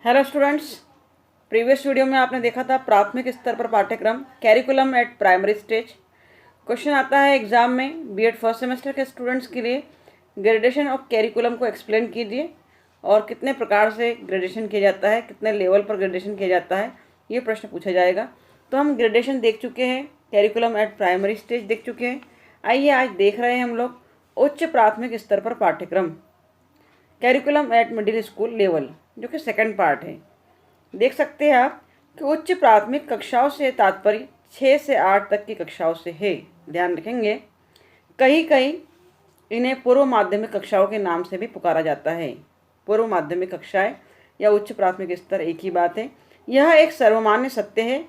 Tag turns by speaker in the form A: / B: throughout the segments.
A: Hello students. Previous video में आपने देखा था प्राथमिक स्तर पर पाठ्यक्रम curriculum eight primary stage. Question आता है एग्जाम में बीएड फर्स्ट सेमेस्टर के स्टूडेंट्स के लिए, ग्रेडेशन ऑफ कैरिकुलम को एक्सप्लेन कीजिए और कितने प्रकार से ग्रेडेशन किया जाता है, कितने लेवल पर ग्रेडेशन किया जाता है, ये प्रश्न पूछा जाएगा। तो हम ग्रेडेशन देख चुके हैं, कैरिकुलम एट प्राइमरी स्टेज देख चुके हैं। आइए आज देख रहे हैं हम लोग उच्च प्राथमिक स्तर पर पाठ्यक्रम curriculum eight middle school level, जो कि सेकंड पार्ट है। देख सकते हैं आप कि उच्च प्राथमिक कक्षाओं से तात्पर्य 6 से 8 तक की कक्षाओं से है। ध्यान रखेंगे, कहीं कहीं इन्हें पूर्व माध्यमिक कक्षाओं के नाम से भी पुकारा जाता है। पूर्व माध्यमिक कक्षाएं या उच्च प्राथमिक स्तर एक ही बात है। यह एक सर्वमान्य सत्य है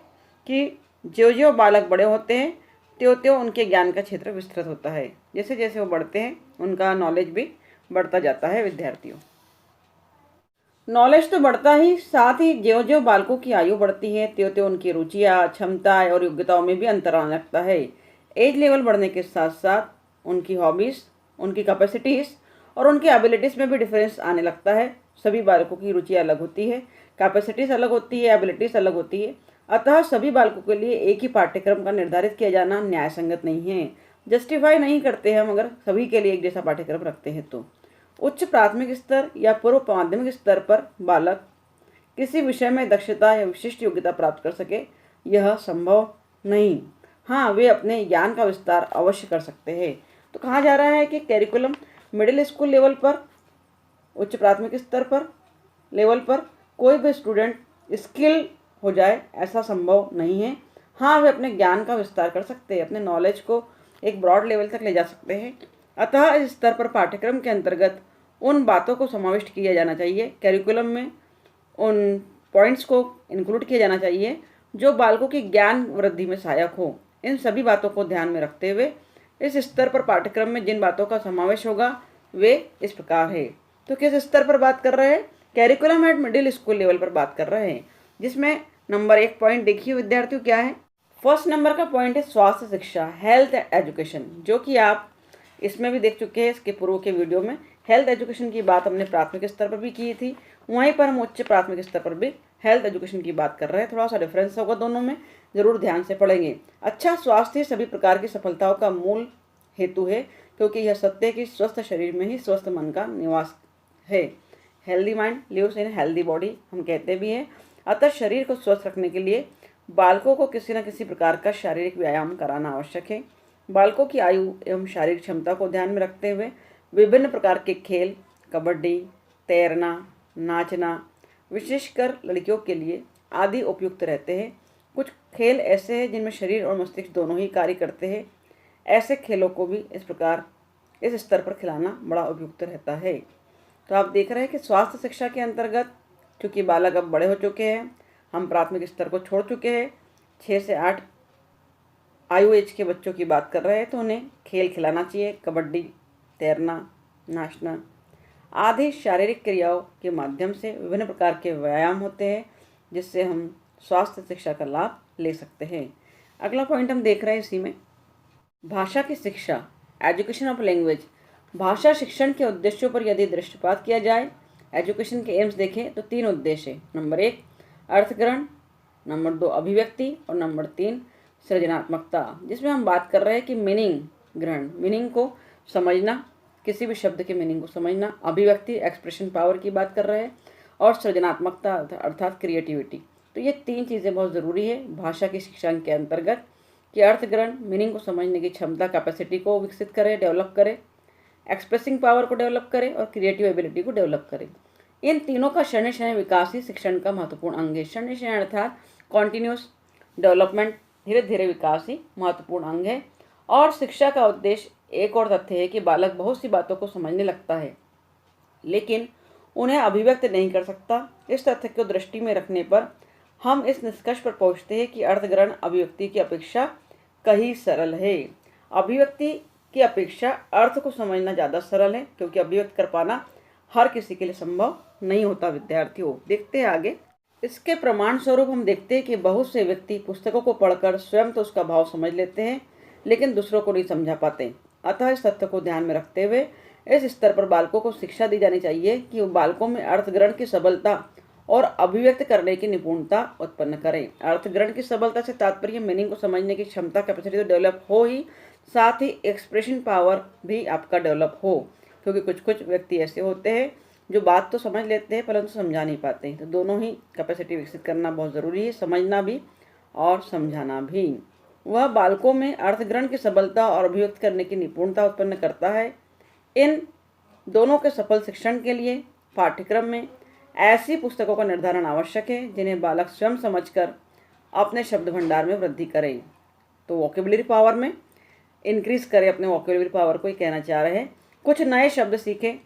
A: कि ज्यों ज्यों बालक बड़े होते हैं त्यों त्यों उनके ज्ञान का क्षेत्र विस्तृत होता है। जैसे जैसे वो बढ़ते हैं उनका नॉलेज भी बढ़ता जाता है। विद्यार्थियों, नॉलेज तो बढ़ता ही, साथ ही ज्यों ज्यों बालकों की आयु बढ़ती है त्यों त्यों उनकी रुचियाँ, क्षमताएं और योग्यताओं में भी अंतर आने लगता है। एज लेवल बढ़ने के साथ साथ उनकी हॉबीज़, उनकी कैपेसिटीज़ और उनकी एबिलिटीज़ में भी डिफरेंस आने लगता है। सभी बालकों की रुचि अलग होती है, कैपेसिटीज़ अलग होती है, एबिलिटीज़ अलग होती है। अतः सभी बालकों के लिए एक ही पाठ्यक्रम का निर्धारित किया जाना न्याय संगत नहीं है। जस्टिफाई नहीं करते हैं हम अगर सभी के लिए एक जैसा पाठ्यक्रम रखते हैं तो। उच्च प्राथमिक स्तर या पूर्व माध्यमिक स्तर पर बालक किसी विषय में दक्षता या विशिष्ट योग्यता प्राप्त कर सके, यह संभव नहीं। हाँ, वे अपने ज्ञान का विस्तार अवश्य कर सकते हैं। तो कहा जा रहा है कि कैरिकुलम मिडिल स्कूल लेवल पर, उच्च प्राथमिक स्तर पर लेवल पर कोई भी स्टूडेंट स्किल हो जाए ऐसा संभव नहीं है। हाँ, वे अपने ज्ञान का विस्तार कर सकते हैं, अपने नॉलेज को एक ब्रॉड लेवल तक ले जा सकते हैं। अतः इस स्तर पर पाठ्यक्रम के अंतर्गत उन बातों को समाविष्ट किया जाना चाहिए, कैरिकुलम में उन पॉइंट्स को इंक्लूड किया जाना चाहिए जो बालकों की ज्ञान वृद्धि में सहायक हो। इन सभी बातों को ध्यान में रखते हुए इस स्तर पर पाठ्यक्रम में जिन बातों का समावेश होगा वे इस प्रकार है। तो किस स्तर पर बात कर रहे हैं? Curriculum eight middle school level पर बात कर रहे हैं, जिसमें नंबर 1 पॉइंट देखिए विद्यार्थियों क्या है। फर्स्ट नंबर का पॉइंट है स्वास्थ्य शिक्षा, हेल्थ एजुकेशन, जो कि आप इसमें भी देख चुके हैं। इसके पूर्व के वीडियो में हेल्थ एजुकेशन की बात हमने प्राथमिक स्तर पर भी की थी, वहीं पर हम उच्च प्राथमिक स्तर पर भी हेल्थ एजुकेशन की बात कर रहे हैं। थोड़ा सा डिफरेंस होगा दोनों में, जरूर ध्यान से पढ़ेंगे। अच्छा स्वास्थ्य सभी प्रकार की सफलताओं का मूल हेतु है, क्योंकि यह सत्य है कि स्वस्थ शरीर में ही स्वस्थ मन का निवास है। Healthy mind lives in healthy body हम कहते भी हैं। अतः शरीर को स्वस्थ रखने के लिए बालकों को किसी न किसी प्रकार का शारीरिक व्यायाम कराना आवश्यक है। बालकों की आयु एवं शारीरिक क्षमता को ध्यान में रखते हुए विभिन्न प्रकार के खेल, कबड्डी, तैरना, नाचना, विशेषकर लड़कियों के लिए आदि उपयुक्त रहते हैं। कुछ खेल ऐसे हैं जिनमें शरीर और मस्तिष्क दोनों ही कार्य करते हैं। ऐसे खेलों को भी इस प्रकार इस स्तर पर खिलाना बड़ा उपयुक्त रहता है। तो आप देख रहे हैं कि स्वास्थ्य शिक्षा के अंतर्गत, चूँकि बालक अब बड़े हो चुके हैं, हम प्राथमिक स्तर को छोड़ चुके हैं, 6 से 8 आयु एज के बच्चों की बात कर रहे हैं, तो उन्हें खेल खिलाना चाहिए। कबड्डी, तैरना, नाचना आदि शारीरिक क्रियाओं के माध्यम से विभिन्न प्रकार के व्यायाम होते हैं, जिससे हम स्वास्थ्य शिक्षा का लाभ ले सकते हैं। अगला पॉइंट हम देख रहे हैं इसी में, भाषा की शिक्षा, एजुकेशन ऑफ लैंग्वेज। भाषा शिक्षण के उद्देश्यों पर यदि दृष्टिपात किया जाए, एजुकेशन के एम्स देखें तो 3 उद्देश्य है। नंबर 1 अर्थग्रहण, नंबर 2 अभिव्यक्ति और नंबर 3 सृजनात्मकता, जिसमें हम बात कर रहे हैं कि मीनिंग ग्रहण, मीनिंग को समझना, किसी भी शब्द के मीनिंग को समझना, अभिव्यक्ति एक्सप्रेशन पावर की बात कर रहे हैं, और सृजनात्मकता अर्थात क्रिएटिविटी। तो ये 3 चीज़ें बहुत ज़रूरी है भाषा की शिक्षा के अंतर्गत, कि अर्थग्रहण मीनिंग को समझने की क्षमता, कैपेसिटी को विकसित करे, डेवलप करे, एक्सप्रेसिंग पावर को डेवलप करे और क्रिएटिव एबिलिटी को डेवलप करे। इन तीनों का क्षण क्षण विकास ही शिक्षण का महत्वपूर्ण अंग है। क्षण क्षण अर्थात कॉन्टिन्यूस डेवलपमेंट, धीरे धीरे विकास ही महत्वपूर्ण अंग है। और शिक्षा का उद्देश्य एक और तथ्य है कि बालक बहुत सी बातों को समझने लगता है लेकिन उन्हें अभिव्यक्त नहीं कर सकता। इस तथ्य को दृष्टि में रखने पर हम इस निष्कर्ष पर पहुंचते हैं कि अर्थग्रहण अभिव्यक्ति की अपेक्षा कहीं सरल है। अभिव्यक्ति की अपेक्षा अर्थ को समझना ज़्यादा सरल है, क्योंकि अभिव्यक्त कर पाना हर किसी के लिए संभव नहीं होता। विद्यार्थियों, देखते हैं आगे। इसके प्रमाण स्वरूप हम देखते हैं कि बहुत से व्यक्ति पुस्तकों को पढ़कर स्वयं तो उसका भाव समझ लेते हैं लेकिन दूसरों को नहीं समझा पाते। अतः इस तथ्य को ध्यान में रखते हुए इस स्तर पर बालकों को शिक्षा दी जानी चाहिए कि बालकों में अर्थग्रहण की सबलता और अभिव्यक्त करने की निपुणता उत्पन्न करें। अर्थग्रहण की सबलता से तात्पर्य मीनिंग को समझने की क्षमता, कैपेसिटी तो डेवलप हो ही, साथ ही एक्सप्रेशन पावर भी आपका डेवलप हो, क्योंकि कुछ कुछ व्यक्ति ऐसे होते हैं जो बात तो समझ लेते हैं परंतु समझा नहीं पाते। तो दोनों ही कैपेसिटी विकसित करना बहुत ज़रूरी है, समझना भी और समझाना भी। वह बालकों में अर्थग्रहण की सबलता और अभिव्यक्त करने की निपुणता उत्पन्न करता है। इन दोनों के सफल शिक्षण के लिए पाठ्यक्रम में ऐसी पुस्तकों का निर्धारण आवश्यक है जिन्हें बालक स्वयं समझकर अपने शब्द भंडार में वृद्धि करे। तो वोकेबुलरी पावर में इंक्रीज करे, अपने वोकेबुलरी पावर को ही कहना चाह रहे हैं। कुछ नए शब्द सीखें,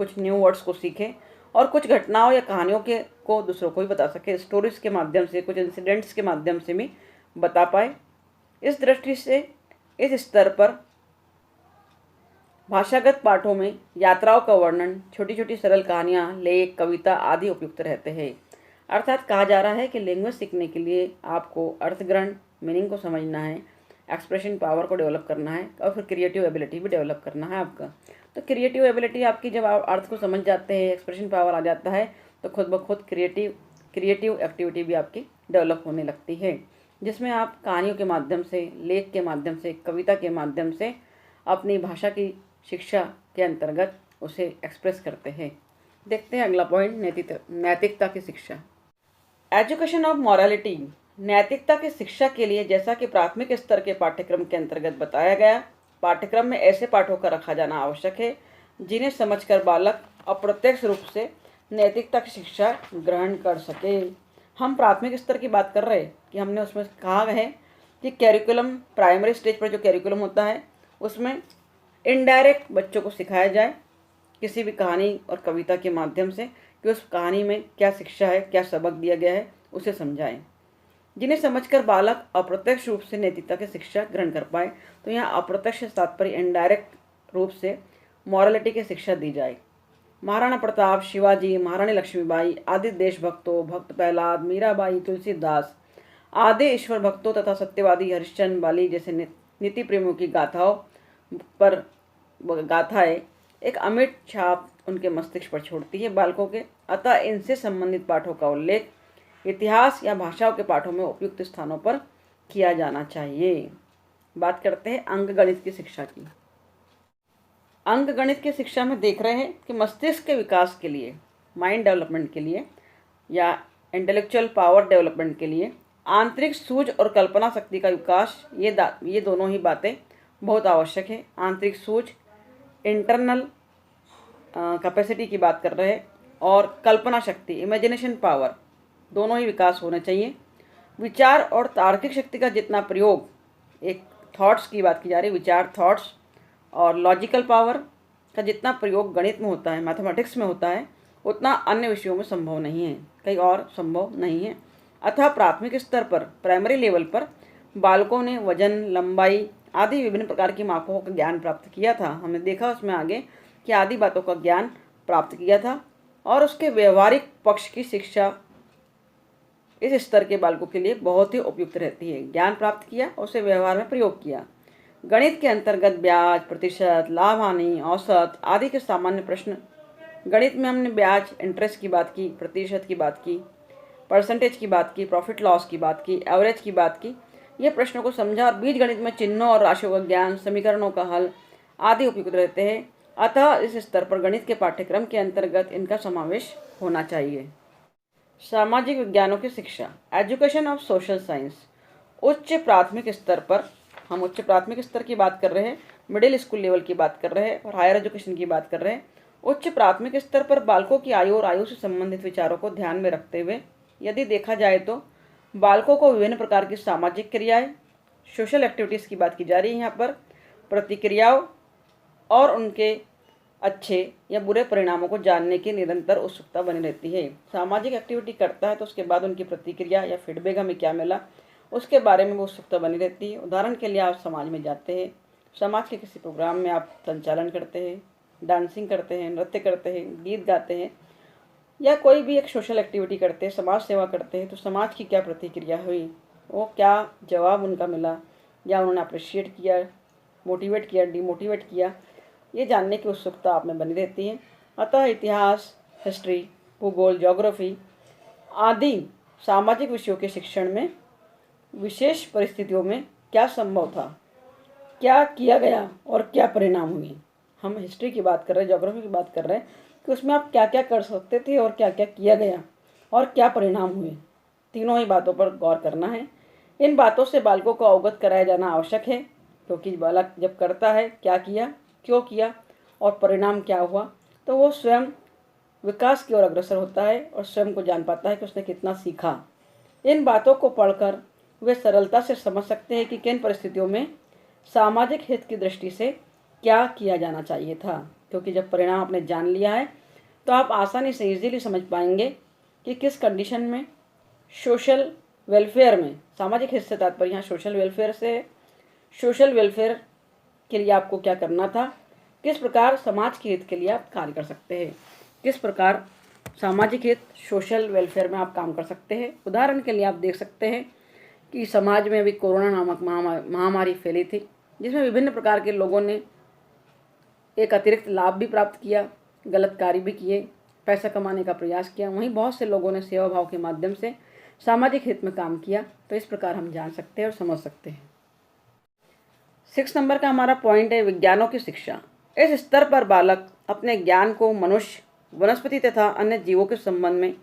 A: कुछ न्यू वर्ड्स को सीखें और कुछ घटनाओं या कहानियों के को दूसरों को भी बता सके, स्टोरीज के माध्यम से, कुछ इंसिडेंट्स के माध्यम से भी बता पाए। इस दृष्टि से इस स्तर पर भाषागत पाठों में यात्राओं का वर्णन, छोटी छोटी सरल कहानियाँ, लेख, कविता आदि उपयुक्त रहते हैं। अर्थात कहा जा रहा है कि लैंग्वेज सीखने के लिए आपको अर्थग्रहण, मीनिंग को समझना है, एक्सप्रेशन पावर को डेवलप करना है और फिर क्रिएटिव एबिलिटी भी डेवलप करना है आपका। तो क्रिएटिव एबिलिटी आपकी, जब आप अर्थ को समझ जाते हैं, एक्सप्रेशन पावर आ जाता है, तो खुद ब खुद क्रिएटिव एक्टिविटी भी आपकी डेवलप होने लगती है, जिसमें आप कहानियों के माध्यम से, लेख के माध्यम से, कविता के माध्यम से अपनी भाषा की शिक्षा के अंतर्गत उसे एक्सप्रेस करते हैं। देखते हैं अगला पॉइंट, नैतिकता की शिक्षा। Education of morality. नैतिकता की शिक्षा के लिए, जैसा कि प्राथमिक स्तर के पाठ्यक्रम के अंतर्गत बताया गया, पाठ्यक्रम में ऐसे पाठों का रखा जाना आवश्यक है जिन्हें समझकर बालक अप्रत्यक्ष रूप से नैतिकता की शिक्षा ग्रहण कर सके। हम प्राथमिक स्तर की बात कर रहे हैं कि हमने उसमें कहा है कि कैरिकुलम, प्राइमरी स्टेज पर जो कैरिकुलम होता है उसमें इनडायरेक्ट बच्चों को सिखाया जाए किसी भी कहानी और कविता के माध्यम से कि उस कहानी में क्या शिक्षा है, क्या सबक दिया गया है, उसे समझाएं, जिन्हें समझकर बालक अप्रत्यक्ष रूप से नैतिकता की शिक्षा ग्रहण कर पाए। तो यहाँ अप्रत्यक्ष तात्पर्य इनडायरेक्ट रूप से मॉरलिटी की शिक्षा दी जाए। महाराणा प्रताप, शिवाजी, महारानी लक्ष्मीबाई आदि देशभक्तों, भक्त प्रहलाद, मीराबाई, तुलसीदास आदि ईश्वर भक्तों तथा सत्यवादी हरिश्चंद्र, बाली जैसे नीति प्रेमियों की गाथाएं एक अमिट छाप उनके मस्तिष्क पर छोड़ती है बालकों के। अतः इनसे संबंधित पाठों का उल्लेख इतिहास या भाषाओं के पाठों में उपयुक्त स्थानों पर किया जाना चाहिए। बात करते हैं अंकगणित की शिक्षा की। अंकगणित की शिक्षा में देख रहे हैं कि मस्तिष्क के विकास के लिए, माइंड डेवलपमेंट के लिए या इंटेलेक्चुअल पावर डेवलपमेंट के लिए आंतरिक सूझ और कल्पना शक्ति का विकास, ये दोनों ही बातें बहुत आवश्यक है। आंतरिक सूझ, इंटरनल कैपेसिटी की बात कर रहे हैं, और कल्पना शक्ति, इमेजिनेशन पावर, दोनों ही विकास होने चाहिए। विचार और तार्किक शक्ति का जितना प्रयोग, एक थॉट्स की बात की जा रही है, विचार, थॉट्स, और लॉजिकल पावर का जितना प्रयोग गणित में होता है, मैथमेटिक्स में होता है, उतना अन्य विषयों में संभव नहीं है, कहीं और संभव नहीं है। अतः प्राथमिक स्तर पर, प्राइमरी लेवल पर बालकों ने वजन, लंबाई आदि विभिन्न प्रकार की मापों का ज्ञान प्राप्त किया था। हमने देखा उसमें आगे कि आदि बातों का ज्ञान प्राप्त किया था, और उसके व्यवहारिक पक्ष की शिक्षा इस स्तर के बालकों के लिए बहुत ही उपयुक्त रहती है। ज्ञान प्राप्त किया, उसे व्यवहार में प्रयोग किया। गणित के अंतर्गत ब्याज, प्रतिशत, लाभ हानि, औसत आदि के सामान्य प्रश्न, गणित में हमने ब्याज, इंटरेस्ट की बात की, प्रतिशत की बात की, परसेंटेज की बात की, प्रॉफिट लॉस की बात की, एवरेज की बात की, ये प्रश्नों को समझा। और बीज गणित में चिन्हों और राशियों का ज्ञान, समीकरणों का हल आदि उपयुक्त रहते हैं। अतः इस स्तर पर गणित के पाठ्यक्रम के अंतर्गत इनका समावेश होना चाहिए। सामाजिक विज्ञानों की शिक्षा, एजुकेशन ऑफ सोशल साइंस। उच्च प्राथमिक स्तर पर, हम उच्च प्राथमिक स्तर की बात कर रहे हैं, मिडिल स्कूल लेवल की बात कर रहे हैं और हायर एजुकेशन की बात कर रहे हैं। उच्च प्राथमिक स्तर पर बालकों की आयु और आयु से संबंधित विचारों को ध्यान में रखते हुए यदि देखा जाए तो बालकों को विभिन्न प्रकार की सामाजिक क्रियाएं, सोशल एक्टिविटीज़ की बात की जा रही है यहाँ पर, प्रतिक्रियाओं और उनके अच्छे या बुरे परिणामों को जानने की निरंतर उत्सुकता बनी रहती है। सामाजिक एक्टिविटी करता है तो उसके बाद उनकी प्रतिक्रिया या फीडबैक हमें क्या मिला, उसके बारे में वो उत्सुकता बनी रहती है। उदाहरण के लिए आप समाज में जाते हैं, समाज के किसी प्रोग्राम में आप संचालन करते हैं, डांसिंग करते हैं, नृत्य करते हैं, गीत गाते हैं, या कोई भी एक सोशल एक्टिविटी करते हैं, समाज सेवा करते हैं, तो समाज की क्या प्रतिक्रिया हुई, वो क्या जवाब उनका मिला, या उन्होंने अप्रिशिएट किया, मोटिवेट किया, डिमोटिवेट किया, ये जानने की उत्सुकता आप में बनी रहती है। अतः इतिहास, हिस्ट्री, भूगोल, ज्योग्राफी आदि सामाजिक विषयों के शिक्षण में विशेष परिस्थितियों में क्या संभव था, क्या किया गया और क्या परिणाम हुए। हम हिस्ट्री की बात कर रहे हैं, ज्योग्राफी की बात कर रहे हैं कि उसमें आप क्या क्या कर सकते थे और क्या क्या किया गया और क्या परिणाम हुए। तीनों ही बातों पर गौर करना है। इन बातों से बालकों को अवगत कराया जाना आवश्यक है, क्योंकि बालक जब करता है क्या किया, क्यों किया और परिणाम क्या हुआ, तो वो स्वयं विकास की ओर अग्रसर होता है और स्वयं को जान पाता है कि उसने कितना सीखा। इन बातों को पढ़कर वे सरलता से समझ सकते हैं कि किन परिस्थितियों में सामाजिक हित की दृष्टि से क्या किया जाना चाहिए था, क्योंकि जब परिणाम आपने जान लिया है तो आप आसानी से इजीली समझ पाएंगे कि किस कंडीशन में सोशल वेलफेयर में, सामाजिक हित से तात्पर्य यहाँ सोशल वेलफेयर से, सोशल वेलफेयर के लिए आपको क्या करना था, किस प्रकार समाज के हित के लिए आप कार्य कर सकते हैं, किस प्रकार सामाजिक हित सोशल वेलफेयर में आप काम कर सकते हैं। उदाहरण के लिए आप देख सकते हैं कि समाज में अभी कोरोना नामक महामारी फैली थी, जिसमें विभिन्न प्रकार के लोगों ने एक अतिरिक्त लाभ भी प्राप्त किया, गलत कार्य भी किए, पैसा कमाने का प्रयास किया। वहीं बहुत से लोगों ने सेवा भाव के माध्यम से सामाजिक हित में काम किया। तो इस प्रकार हम जान सकते हैं और समझ सकते हैं। 6 नंबर का हमारा पॉइंट है विज्ञानों की शिक्षा। इस स्तर पर बालक अपने ज्ञान को मनुष्य, वनस्पति तथा अन्य जीवों के संबंध में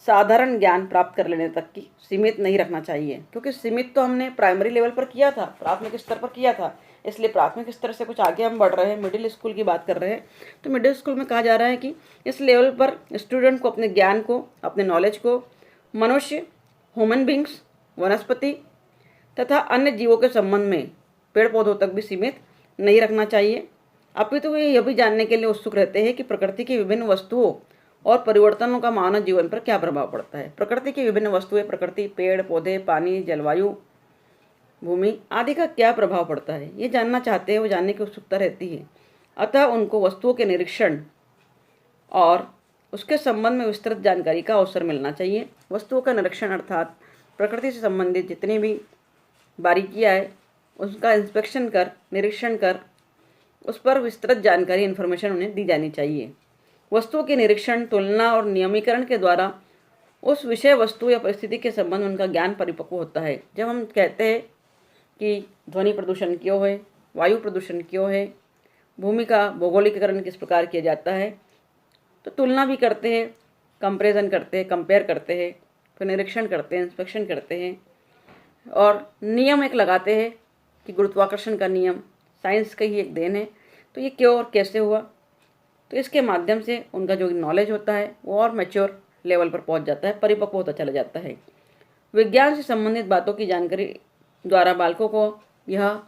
A: साधारण ज्ञान प्राप्त कर लेने तक की सीमित नहीं रखना चाहिए, क्योंकि सीमित तो हमने प्राइमरी लेवल पर किया था, प्राथमिक स्तर पर किया था, इसलिए प्राथमिक स्तर से कुछ आगे हम बढ़ रहे हैं, मिडिल स्कूल की बात कर रहे हैं। तो मिडिल स्कूल में कहा जा रहा है कि इस लेवल पर स्टूडेंट को अपने ज्ञान को, अपने नॉलेज को मनुष्य, ह्यूमन बींग्स, वनस्पति तथा अन्य जीवों के संबंध में पेड़ पौधों तक भी सीमित नहीं रखना चाहिए। अपितु वे यह भी जानने के लिए उत्सुक रहते हैं कि प्रकृति की विभिन्न वस्तुओं और परिवर्तनों का मानव जीवन पर क्या प्रभाव पड़ता है। प्रकृति की विभिन्न वस्तुएं, प्रकृति, पेड़ पौधे, पानी, जलवायु, भूमि आदि का क्या प्रभाव पड़ता है, ये जानना चाहते हैं, वो जानने की उत्सुकता रहती है। अतः उनको वस्तुओं के निरीक्षण और उसके संबंध में विस्तृत जानकारी का अवसर मिलना चाहिए। वस्तुओं का निरीक्षण अर्थात प्रकृति से संबंधित जितनी भी बारीकियाँ है उसका इंस्पेक्शन कर, निरीक्षण कर, उस पर विस्तृत जानकारी, इन्फॉर्मेशन उन्हें दी जानी चाहिए। वस्तुओं के निरीक्षण, तुलना और नियमीकरण के द्वारा उस विषय वस्तु या परिस्थिति के संबंध उनका ज्ञान परिपक्व होता है। जब हम कहते हैं कि ध्वनि प्रदूषण क्यों है, वायु प्रदूषण क्यों है, भूमि का भौगोलिकीकरण किस प्रकार किया जाता है, तो तुलना भी करते हैं, कंपैरिजन करते हैं, कंपेयर करते हैं, फिर निरीक्षण करते हैं, इंस्पेक्शन करते हैं और नियम एक लगाते हैं कि गुरुत्वाकर्षण का नियम साइंस का ही एक देन है, तो ये क्यों और कैसे हुआ। तो इसके माध्यम से उनका जो नॉलेज होता है वो और मैच्योर लेवल पर पहुंच जाता है, परिपक्व होता चला जाता है। विज्ञान से संबंधित बातों की जानकारी द्वारा बालकों को यह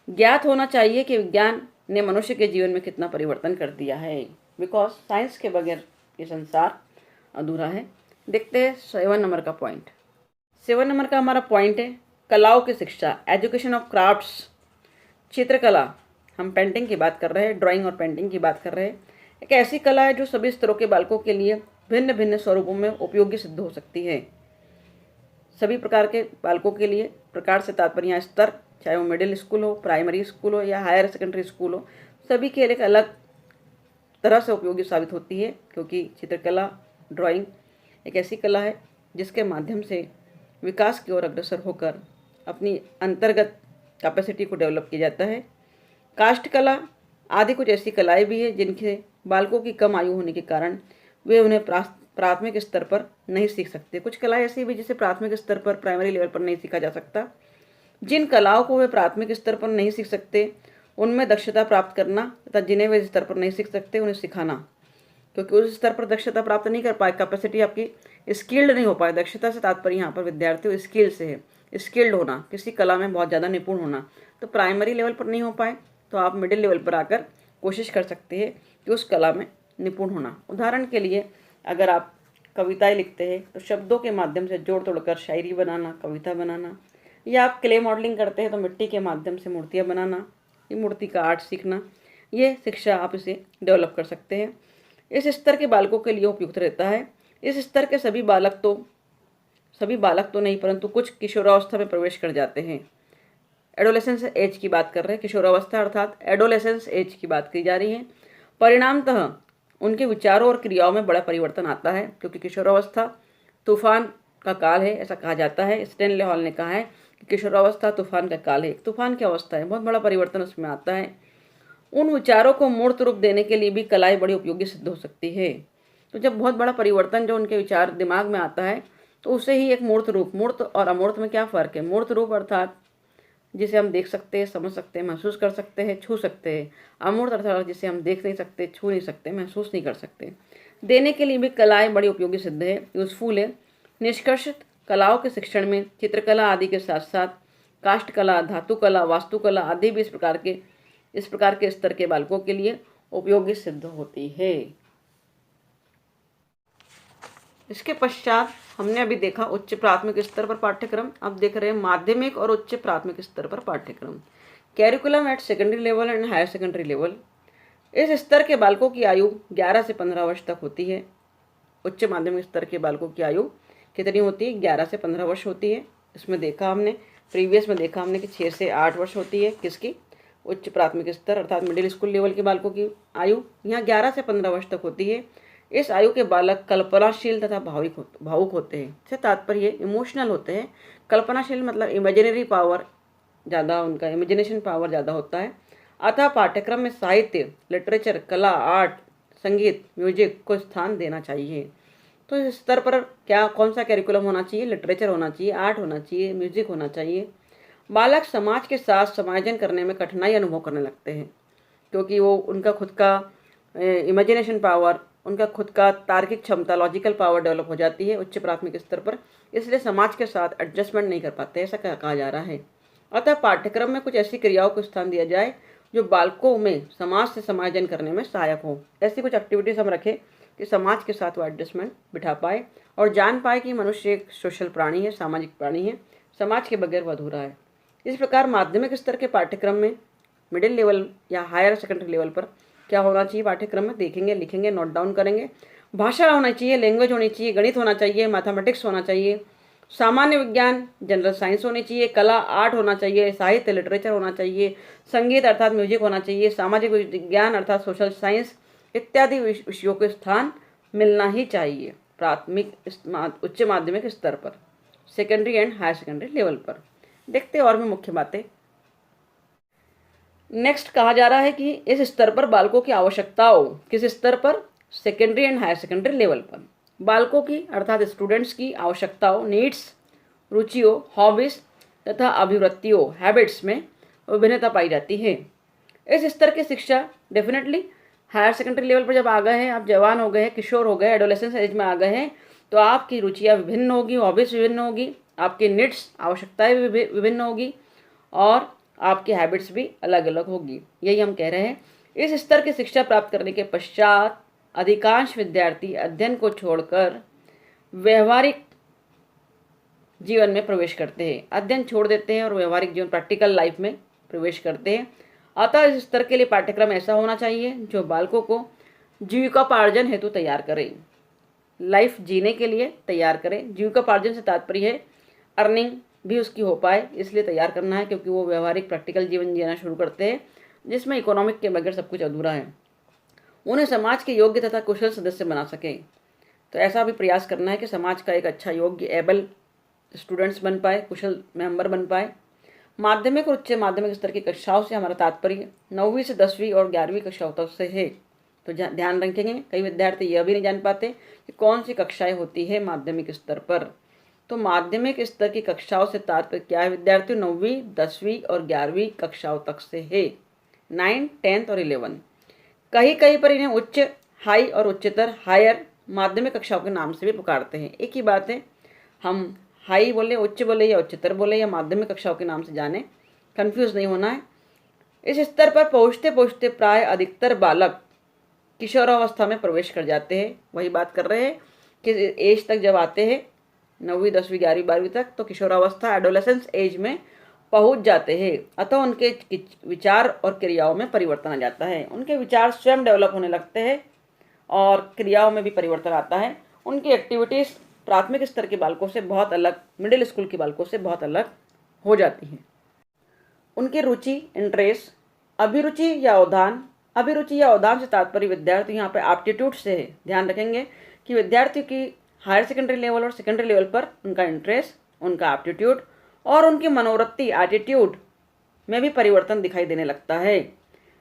A: ज्ञात होना चाहिए कि विज्ञान ने मनुष्य के जीवन में कितना परिवर्तन कर दिया है, बिकॉज साइंस के बगैर ये संसार अधूरा है। देखते हैं 7 नंबर का पॉइंट। 7 नंबर का हमारा पॉइंट है कलाओं की शिक्षा, एजुकेशन ऑफ क्राफ्ट्स। चित्रकला, हम पेंटिंग की बात कर रहे हैं, ड्राइंग और पेंटिंग की बात कर रहे हैं। एक ऐसी कला है जो सभी स्तरों के बालकों के लिए भिन्न भिन्न स्वरूपों में उपयोगी सिद्ध हो सकती है। सभी प्रकार के बालकों के लिए, प्रकार से तात्पर्य स्तर, चाहे वो मिडिल स्कूल हो, प्राइमरी स्कूल हो या हायर सेकेंडरी स्कूल हो, सभी के लिए एक अलग तरह से उपयोगी साबित होती है, क्योंकि चित्रकला, ड्राइंग एक ऐसी कला है जिसके माध्यम से विकास की ओर अग्रसर होकर अपनी अंतर्गत कैपेसिटी को डेवलप किया जाता है। काष्ठ कला आदि कुछ ऐसी कलाएं भी है जिनके बालकों की कम आयु होने के कारण वे उन्हें प्राथमिक स्तर पर नहीं सीख सकते। कुछ कलाएं ऐसी भी जिसे प्राथमिक स्तर पर, प्राइमरी लेवल पर नहीं सीखा जा सकता। जिन कलाओं को वे प्राथमिक स्तर पर नहीं सीख सकते उनमें दक्षता प्राप्त करना तथा जिन्हें वे स्तर पर नहीं सीख सकते उन्हें सिखाना, क्योंकि उस स्तर पर दक्षता प्राप्त नहीं कर पाए, कैपेसिटी आपकी स्किल्ड नहीं हो पाए। दक्षता से तात्पर्य यहाँ पर विद्यार्थियों स्किल से है, स्किल्ड होना, किसी कला में बहुत ज़्यादा निपुण होना। तो प्राइमरी लेवल पर नहीं हो पाए तो आप मिडिल लेवल पर आकर कोशिश कर सकते हैं कि उस कला में निपुण होना। उदाहरण के लिए अगर आप कविताएं लिखते हैं तो शब्दों के माध्यम से जोड़ तोड़कर शायरी बनाना, कविता बनाना, या आप क्ले मॉडलिंग करते हैं तो मिट्टी के माध्यम से मूर्तियाँ बनाना, ये मूर्ति का आर्ट सीखना, ये शिक्षा आप इसे डेवलप कर सकते हैं। इस स्तर के बालकों के लिए उपयुक्त रहता है। इस स्तर के सभी बालक तो नहीं, परंतु कुछ किशोरावस्था में प्रवेश कर जाते हैं। एडोलेसेंस एज की बात कर रहे हैं, किशोरावस्था अर्थात एडोलेसेंस एज की बात की जा रही है। परिणामतः उनके विचारों और क्रियाओं में बड़ा परिवर्तन आता है, क्योंकि किशोरावस्था तूफान का काल है, ऐसा कहा जाता है। स्टैनले हॉल ने कहा है कि किशोरावस्था तूफान का काल है, तूफान की अवस्था है, बहुत बड़ा परिवर्तन उसमें आता है। उन विचारों को मूर्त रूप देने के लिए भी कलाएं बड़ी उपयोगी सिद्ध हो सकती है। तो जब बहुत बड़ा परिवर्तन जो उनके विचार दिमाग में आता है तो उसे ही एक मूर्त रूप, मूर्त और अमूर्त में क्या फ़र्क है? मूर्त रूप अर्थात जिसे हम देख सकते हैं, समझ सकते हैं, महसूस कर सकते हैं, छू सकते हैं। अमूर्त अर्थात जिसे हम देख नहीं सकते, छू नहीं सकते, महसूस नहीं कर सकते। देने के लिए भी कलाएं बड़ी उपयोगी सिद्ध है, यूजफुल है। निष्कर्षित कलाओं के शिक्षण में चित्रकला आदि के साथ साथ काष्ठकला, धातुकला, वास्तुकला आदि भी इस प्रकार के स्तर के बालकों के लिए उपयोगी सिद्ध होती है। इसके पश्चात हमने अभी देखा उच्च प्राथमिक स्तर पर पाठ्यक्रम, अब देख रहे हैं माध्यमिक और उच्च प्राथमिक स्तर पर पाठ्यक्रम। Curriculum at secondary level and higher secondary level. इस स्तर के बालकों की आयु 11 से 15 वर्ष तक होती है। उच्च माध्यमिक स्तर के बालकों की आयु कितनी होती है? 11 से 15 वर्ष होती है। इसमें देखा हमने, प्रीवियस में देखा हमने कि 6 से 8 वर्ष होती है। किसकी? उच्च प्राथमिक स्तर अर्थात मिडिल स्कूल लेवल के बालकों की आयु यहाँ 11 से 15 वर्ष तक होती है। इस आयु के बालक कल्पनाशील तथा भावुक होते हैं। इससे तात्पर्य इमोशनल होते हैं। कल्पनाशील मतलब इमेजिनरी पावर ज़्यादा, उनका इमेजिनेशन पावर ज़्यादा होता है। अतः पाठ्यक्रम में साहित्य, लिटरेचर, कला, आर्ट, संगीत, म्यूजिक को स्थान देना चाहिए। तो इस स्तर पर कौन सा कैरिकुलम होना चाहिए? लिटरेचर होना चाहिए, आर्ट होना चाहिए, म्यूजिक होना चाहिए। बालक समाज के साथ समायोजन करने में कठिनाई अनुभव करने लगते हैं क्योंकि वो उनका खुद का इमेजिनेशन पावर, उनका खुद का तार्किक क्षमता, लॉजिकल पावर डेवलप हो जाती है उच्च प्राथमिक स्तर पर, इसलिए समाज के साथ एडजस्टमेंट नहीं कर पाते, ऐसा कहा जा रहा है। अतः पाठ्यक्रम में कुछ ऐसी क्रियाओं को स्थान दिया जाए जो बालकों में समाज से समायोजन करने में सहायक हो। ऐसी कुछ एक्टिविटीज़ हम रखें कि समाज के साथ वो एडजस्टमेंट बिठा पाए और जान पाए कि मनुष्य एक सोशल प्राणी है, सामाजिक प्राणी है, समाज के बगैर वो अधूरा है। इस प्रकार माध्यमिक स्तर के पाठ्यक्रम में मिडिल लेवल या हायर सेकेंडरी लेवल पर क्या होना चाहिए? पाठ्यक्रम में देखेंगे, लिखेंगे, नोट डाउन करेंगे। भाषा होना चाहिए, लैंग्वेज होनी चाहिए, गणित होना चाहिए, मैथमेटिक्स होना चाहिए, सामान्य विज्ञान, जनरल साइंस होनी चाहिए, कला, आर्ट होना चाहिए, साहित्य, लिटरेचर होना चाहिए, संगीत अर्थात म्यूजिक होना चाहिए, सामाजिक विज्ञान अर्थात सोशल साइंस इत्यादि विषयों को स्थान मिलना ही चाहिए प्राथमिक उच्च माध्यमिक स्तर पर, secondary and higher secondary level पर। देखते हैं और भी मुख्य बातें। नेक्स्ट कहा जा रहा है कि इस स्तर पर बालकों की आवश्यकताओं, किस स्तर पर? Secondary and higher secondary level पर बालकों की अर्थात स्टूडेंट्स की आवश्यकताओं, नीड्स, रुचियों, हॉबीज तथा अभिवृत्तियों, हैबिट्स में विभिन्नता पाई जाती है। इस स्तर की शिक्षा डेफिनेटली हायर सेकेंडरी लेवल पर जब आ गए हैं, आप जवान हो गए हैं, किशोर हो गए, एडोलेसेंस एज में आ गए हैं, तो आपकी रुचियाँ विभिन्न होगी, हॉबीज विभिन्न होगी, आपकी नीड्स, आवश्यकताएं भी विभिन्न होगी और आपकी हैबिट्स भी अलग अलग होगी। यही हम कह रहे हैं। इस स्तर की शिक्षा प्राप्त करने के पश्चात अधिकांश विद्यार्थी अध्ययन को छोड़कर व्यवहारिक जीवन में प्रवेश करते हैं, अध्ययन छोड़ देते हैं और व्यवहारिक जीवन, प्रैक्टिकल लाइफ में प्रवेश करते हैं। अतः इस स्तर के लिए पाठ्यक्रम ऐसा होना चाहिए जो बालकों को जीविकोपार्जन हेतु तैयार करे, लाइफ जीने के लिए तैयार करे। जीविकोपार्जन से तात्पर्य है अर्निंग भी उसकी हो पाए, इसलिए तैयार करना है, क्योंकि वो व्यवहारिक प्रैक्टिकल जीवन जीना शुरू करते हैं जिसमें इकोनॉमिक के बगैर सब कुछ अधूरा है। उन्हें समाज के योग्य तथा कुशल सदस्य बना सके, तो ऐसा भी प्रयास करना है कि समाज का एक अच्छा योग्य एबल स्टूडेंट्स बन पाए, कुशल मेंबर बन पाए। माध्यमिक और उच्च माध्यमिक स्तर की कक्षाओं से हमारा तात्पर्य 9वीं से 10वीं और 11वीं कक्षाओं तक से है। तो ध्यान रखेंगे, कई विद्यार्थी यह भी नहीं जान पाते कि कौन सी कक्षाएं होती है माध्यमिक स्तर पर। तो माध्यमिक स्तर की कक्षाओं से तात्पर्य क्या है विद्यार्थियों? 9वीं, 10वीं और 11वीं कक्षाओं तक से है, 9, 10 और 11। कहीं पर इन्हें उच्च, हाई और उच्चतर, हायर माध्यमिक कक्षाओं के नाम से भी पुकारते हैं। एक ही बात है, हम हाई बोले, उच्च बोले या उच्चतर बोले या माध्यमिक कक्षाओं के नाम से जाने, कंफ्यूज नहीं होना है। इस स्तर पर पहुँचते पहुँचते प्राय अधिकतर बालक किशोरावस्था में प्रवेश कर जाते हैं। वही बात कर रहे हैं कि एज तक जब आते हैं 9वीं, 10वीं, 11वीं, 12वीं तक, तो किशोरावस्था एडोलेसेंस एज में पहुंच जाते हैं। अतः उनके विचार और क्रियाओं में परिवर्तन आ जाता है, उनके विचार स्वयं डेवलप होने लगते हैं और क्रियाओं में भी परिवर्तन आता है। उनकी एक्टिविटीज़ प्राथमिक स्तर के बालकों से बहुत अलग, मिडिल स्कूल के बालकों से बहुत अलग हो जाती हैं। उनकी रुचि, इंटरेस्ट, अभिरुचि या अवधान, अभिरुचि या अवधान से तात्पर्य विद्यार्थी यहाँ पे एप्टीट्यूड से है। ध्यान रखेंगे कि विद्यार्थियों की हायर सेकेंडरी लेवल और सेकेंडरी लेवल पर उनका इंटरेस्ट, उनका एप्टीट्यूड और उनकी मनोवृत्ति एटीट्यूड में भी परिवर्तन दिखाई देने लगता है।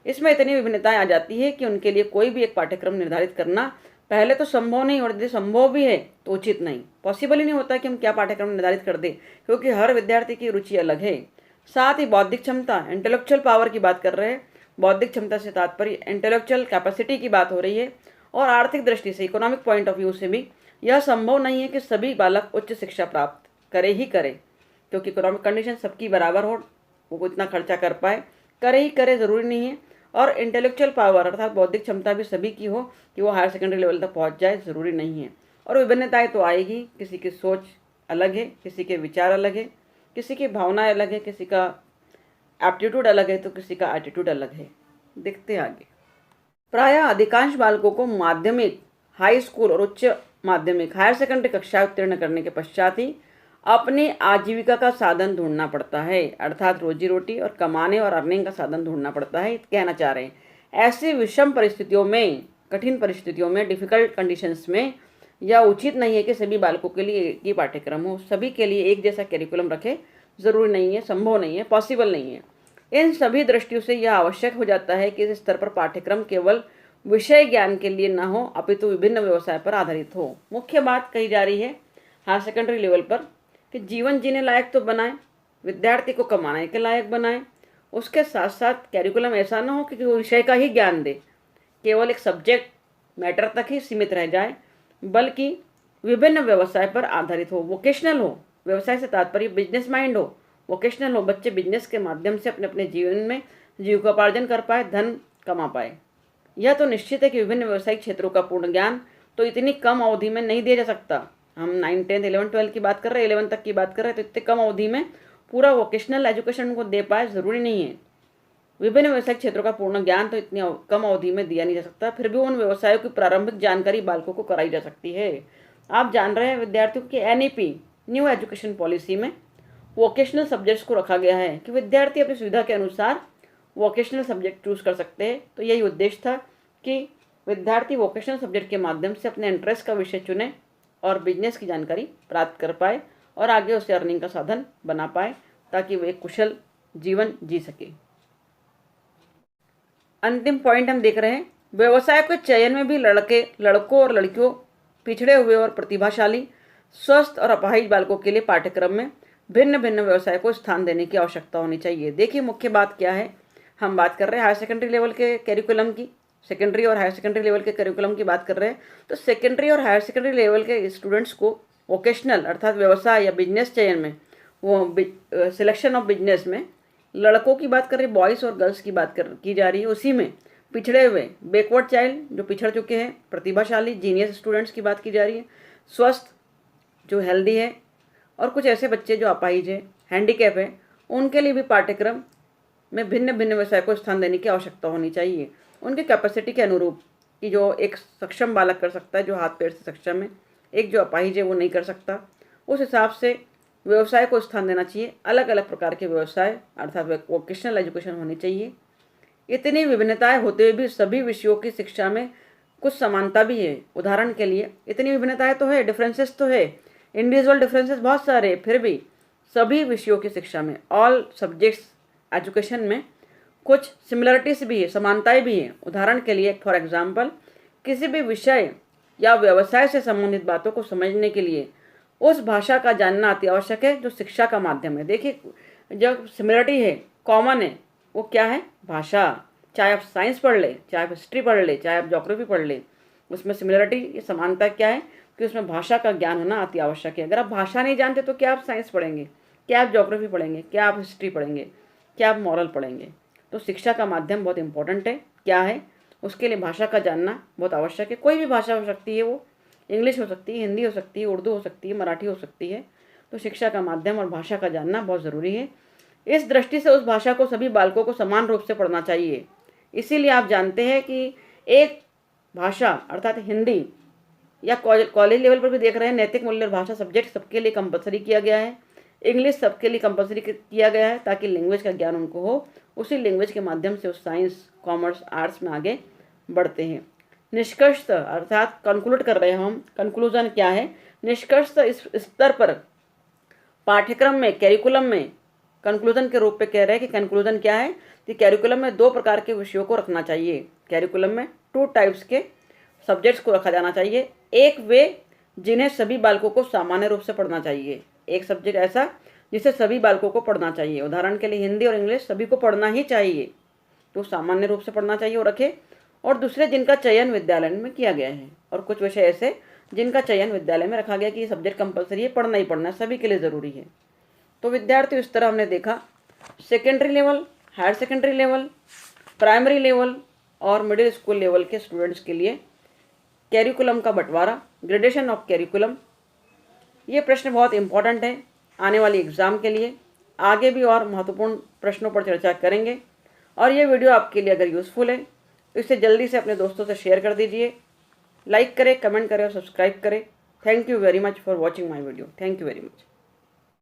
A: इसमें इतनी विभिन्नताएं आ जाती है कि उनके लिए कोई भी एक पाठ्यक्रम निर्धारित करना पहले तो संभव नहीं, और यदि संभव भी है तो उचित नहीं, पॉसिबल ही नहीं होता कि हम क्या पाठ्यक्रम निर्धारित कर दें, क्योंकि हर विद्यार्थी की रुचि अलग है। साथ ही बौद्धिक क्षमता, इंटेलेक्चुअल पावर की बात कर रहे हैं। बौद्धिक क्षमता से तात्पर्य इंटेलेक्चुअल कैपेसिटी की बात हो रही है। और आर्थिक दृष्टि से, इकोनॉमिक पॉइंट ऑफ व्यू से भी यह संभव नहीं है कि सभी बालक उच्च शिक्षा प्राप्त करे ही करे, क्योंकि इकोनॉमिक कंडीशन सबकी बराबर हो, वो इतना खर्चा कर पाए, करे ही करे ज़रूरी नहीं है। और इंटेलेक्चुअल पावर अर्थात बौद्धिक क्षमता भी सभी की हो कि वो हायर सेकेंडरी लेवल तक पहुंच जाए, ज़रूरी नहीं है। और विभिन्नताएं तो आएगी, किसी की सोच अलग है, किसी के विचार अलग है, किसी की भावनाएं अलग है, किसी का एप्टीट्यूड अलग है तो किसी का एटीट्यूड अलग है। देखते हैं आगे। प्रायः अधिकांश बालकों को माध्यमिक, हाई स्कूल और उच्च माध्यमिक, हायर सेकेंडरी कक्षा उत्तीर्ण करने के पश्चात ही अपनी आजीविका का साधन ढूंढना पड़ता है, अर्थात रोजी रोटी और कमाने और अर्निंग का साधन ढूंढना पड़ता है, कहना चाह रहे हैं। ऐसी विषम परिस्थितियों में, कठिन परिस्थितियों में, डिफिकल्ट कंडीशंस में यह उचित नहीं है कि सभी बालकों के लिए एक ही पाठ्यक्रम हो, सभी के लिए एक जैसा करिकुलम रखे, ज़रूरी नहीं है, संभव नहीं है, पॉसिबल नहीं है। इन सभी दृष्टियों से यह आवश्यक हो जाता है कि इस स्तर पर पाठ्यक्रम केवल विषय ज्ञान के लिए न हो, अपितु विभिन्न व्यवसाय पर आधारित हो। मुख्य बात कही जा रही है हायर सेकेंडरी लेवल पर कि जीवन जीने लायक तो बनाएं, विद्यार्थी को कमाने के लायक बनाएं, उसके साथ साथ कैरिकुलम ऐसा ना हो कि वो विषय का ही ज्ञान दे, केवल एक सब्जेक्ट मैटर तक ही सीमित रह जाए, बल्कि विभिन्न व्यवसाय पर आधारित हो, वोकेशनल हो। व्यवसाय से तात्पर्य बिजनेस माइंड हो, वोकेशनल हो, बच्चे बिजनेस के माध्यम से अपने अपने जीवन में जीविकोपार्जन कर पाए, धन कमा पाए। यह तो निश्चित है कि विभिन्न व्यावसायिक क्षेत्रों का पूर्ण ज्ञान तो इतनी कम अवधि में नहीं दिया जा सकता। हम 9, 10, 11, 12 की बात कर रहे हैं, 11 तक की बात कर रहे हैं, तो इतने कम अवधि में पूरा वोकेशनल एजुकेशन को दे पाए, ज़रूरी नहीं है। विभिन्न व्यवसायिक क्षेत्रों का पूर्ण ज्ञान तो इतनी कम अवधि में दिया नहीं जा सकता, फिर भी उन व्यवसायों की प्रारंभिक जानकारी बालकों को कराई जा सकती है। आप जान रहे हैं विद्यार्थियों की NEP, न्यू एजुकेशन पॉलिसी में वोकेशनल सब्जेक्ट्स को रखा गया है कि विद्यार्थी अपनी सुविधा के अनुसार वोकेशनल सब्जेक्ट चूज कर सकते हैं। तो यही उद्देश्य था कि विद्यार्थी वोकेशनल सब्जेक्ट के माध्यम से अपने इंटरेस्ट का विषय चुने और बिजनेस की जानकारी प्राप्त कर पाए और आगे उसे अर्निंग का साधन बना पाए, ताकि वो एक कुशल जीवन जी सके। अंतिम पॉइंट हम देख रहे हैं, व्यवसाय के चयन में भी लड़कों और लड़कियों, पिछड़े हुए और प्रतिभाशाली, स्वस्थ और अपाहिज बालकों के लिए पाठ्यक्रम में भिन्न भिन्न व्यवसाय को स्थान देने की आवश्यकता होनी चाहिए। देखिए मुख्य बात क्या है, हम बात कर रहे हैं हायर सेकेंडरी लेवल के करिकुलम की, सेकेंडरी और हायर सेकेंडरी लेवल के करिकुलम की बात कर रहे हैं। तो सेकेंडरी और हायर सेकेंडरी लेवल के स्टूडेंट्स को वोकेशनल अर्थात व्यवसाय या बिजनेस चयन में, वो सिलेक्शन ऑफ बिजनेस में लड़कों की बात कर रही है, बॉयज़ और गर्ल्स की बात की जा रही है। उसी में पिछड़े हुए, बैकवर्ड चाइल्ड जो पिछड़ चुके हैं, प्रतिभाशाली जीनियस स्टूडेंट्स की बात की जा रही है, स्वस्थ जो हेल्दी है, और कुछ ऐसे बच्चे जो अपाहिज है, हैंडीकैप है, उनके लिए भी पाठ्यक्रम में भिन्न भिन्न व्यवसाय को स्थान देने की आवश्यकता होनी चाहिए, उनकी कैपेसिटी के अनुरूप, कि जो एक सक्षम बालक कर सकता है, जो हाथ पैर से सक्षम है, एक जो अपाहिज है वो नहीं कर सकता, उस हिसाब से व्यवसाय को स्थान देना चाहिए। अलग अलग प्रकार के व्यवसाय अर्थात वोकेशनल एजुकेशन होनी चाहिए। इतनी विभिन्नताएं होते हुए भी सभी विषयों की शिक्षा में कुछ समानता भी है। उदाहरण के लिए इतनी विभिन्नताएं तो है, डिफरेंसेस तो है, इंडिविजुअल डिफरेंसेस बहुत सारे, फिर भी सभी विषयों की शिक्षा में, ऑल सब्जेक्ट्स एजुकेशन में कुछ सिमिलरिटीज भी है, समानताएं भी हैं। उदाहरण के लिए फॉर एग्जाम्पल, किसी भी विषय या व्यवसाय से संबंधित बातों को समझने के लिए उस भाषा का जानना अति आवश्यक है जो शिक्षा का माध्यम है। देखिए जब सिमिलरिटी है, कॉमन है, वो क्या है? भाषा। चाहे आप साइंस पढ़ ले, चाहे आप हिस्ट्री पढ़ ले, चाहे आप ज्योग्राफी पढ़ ले, उसमें सिमिलरिटी, समानता क्या है कि उसमें भाषा का ज्ञान होना अति आवश्यक है। अगर आप भाषा नहीं जानते तो क्या आप साइंस पढ़ेंगे, क्या आप ज्योग्राफी पढ़ेंगे, क्या आप हिस्ट्री पढ़ेंगे, क्या आप मॉरल पढ़ेंगे? तो शिक्षा का माध्यम बहुत इंपॉर्टेंट है। क्या है? उसके लिए भाषा का जानना बहुत आवश्यक है। कोई भी भाषा हो सकती है, वो इंग्लिश हो सकती है, हिंदी हो सकती है, उर्दू हो सकती है, मराठी हो सकती है। तो शिक्षा का माध्यम और भाषा का जानना बहुत ज़रूरी है। इस दृष्टि से उस भाषा को सभी बालकों को समान रूप से पढ़ना चाहिए। इसीलिए आप जानते हैं कि एक भाषा अर्थात हिंदी, या कॉलेज लेवल पर भी देख रहे हैं, नैतिक मूल्य और भाषा सब्जेक्ट सबके लिए कंपलसरी किया गया है। इंग्लिश सबके लिए कंपलसरी किया गया है ताकि लैंग्वेज का ज्ञान उनको हो। उसी लैंग्वेज के माध्यम से उस साइंस, कॉमर्स, आर्ट्स में आगे बढ़ते हैं। निष्कर्ष अर्थात कंक्लूड कर रहे हैं हम। कंक्लूजन क्या है? निष्कर्षतः इस स्तर पर पाठ्यक्रम में, कैरिकुलम में कंक्लूजन के रूप में कह रहे हैं कि कंक्लूजन क्या है कि कैरिकुलम में 2 प्रकार के विषयों को रखना चाहिए। कैरिकुलम में 2 टाइप्स के सब्जेक्ट्स को रखा जाना चाहिए। एक वे जिन्हें सभी बालकों को सामान्य रूप से पढ़ना चाहिए, एक सब्जेक्ट ऐसा जिसे सभी बालकों को पढ़ना चाहिए। उदाहरण के लिए हिंदी और इंग्लिश सभी को पढ़ना ही चाहिए, तो सामान्य रूप से पढ़ना चाहिए और रखे। और दूसरे जिनका चयन विद्यालय में किया गया है, और कुछ विषय ऐसे जिनका चयन विद्यालय में रखा गया कि ये सब्जेक्ट कंपलसरी है, पढ़ना ही पढ़ना है, सभी के लिए ज़रूरी है। तो विद्यार्थी इस तरह हमने देखा secondary level, higher secondary level, primary level और मिडिल स्कूल लेवल के स्टूडेंट्स के लिए कैरिकुलम का बंटवारा, ग्रेडेशन ऑफ कैरिकुलम। ये प्रश्न बहुत इंपॉर्टेंट है आने वाली एग्ज़ाम के लिए। आगे भी और महत्वपूर्ण प्रश्नों पर चर्चा करेंगे। और ये वीडियो आपके लिए अगर यूज़फुल है तो इसे जल्दी से अपने दोस्तों से शेयर कर दीजिए। लाइक करें, कमेंट करें और सब्सक्राइब करें। Thank you very much for watching my video. Thank you very much.